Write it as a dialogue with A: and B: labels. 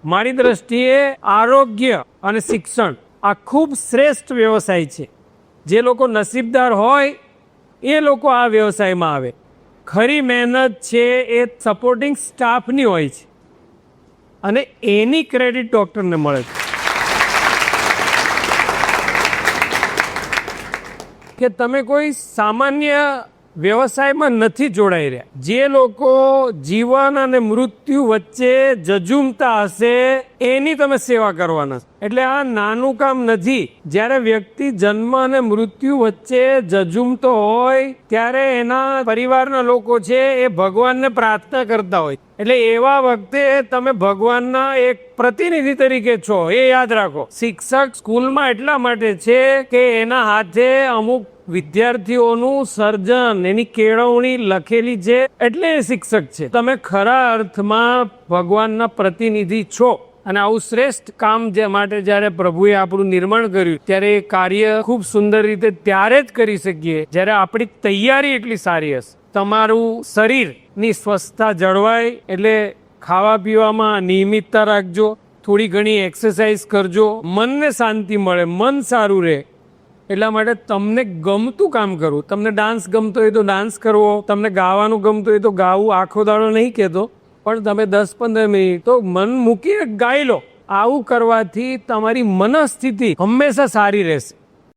A: મારી દ્રષ્ટિએ આરોગ્ય અને શિક્ષણ આ ખૂબ શ્રેષ્ઠ વ્યવસાય છે. જે લોકો નસીબદાર હોય એ લોકો આ વ્યવસાયમાં આવે. ખરી મહેનત છે એ સપોર્ટિંગ સ્ટાફની હોય છે અને એની ક્રેડિટ ડૉક્ટરને મળે છે કે તમે કોઈ સામાન્ય વ્યવસાયમાં નથી જોડાઈ રહ્યા. જે લોકો જીવન અને મૃત્યુ વચ્ચે જજુમતા હશે એની તમે સેવા કરવાના. એટલે આ નાનું કામ નથી. જ્યારે વ્યક્તિ જન્મ અને મૃત્યુ વચ્ચે જજુમતો હોય ત્યારે એના પરિવારના લોકો છે એ ભગવાનને પ્રાર્થના કરતા હોય. એટલે એવા વખતે તમે ભગવાનના એક પ્રતિનિધિ તરીકે છો એ યાદ રાખો. શિક્ષક સ્કૂલમાં એટલા માટે છે કે એના હાથે અમુક વિદ્યાર્થીઓનું સર્જન એની કેળવણી લખેલી છે એટલે એ શિક્ષક છે. તમે ખરા અર્થમાં ભગવાનના પ્રતિનિધિ છો. અને આવું શ્રેષ્ઠ કામ જે માટે જ્યારે પ્રભુએ આપણું નિર્માણ કર્યું ત્યારે એ કાર્ય ખૂબ સુંદર રીતે ત્યારે જ કરી શકીએ જ્યારે આપણી તૈયારી એટલી સારી હશે. તમારું શરીરની સ્વસ્થતા જળવાય એટલે ખાવા પીવામાં નિયમિતતા રાખજો, થોડી ઘણી એક્સરસાઇઝ કરજો, મનને શાંતિ મળે, મન સારું રહે. એટલા માટે તમને ગમતું કામ કરવું. તમને ડાન્સ ગમતો હોય તો ડાન્સ કરવો, તમને ગાવાનું ગમતું હોય તો ગાવું. આખો દાડો નહીં કહેતો, પણ તમે 10-15 મિનિટ તો મન મૂકીને ગાઈ લો. આવું કરવાથી તમારી મનસ્થિતિ હંમેશા સારી રહેશે.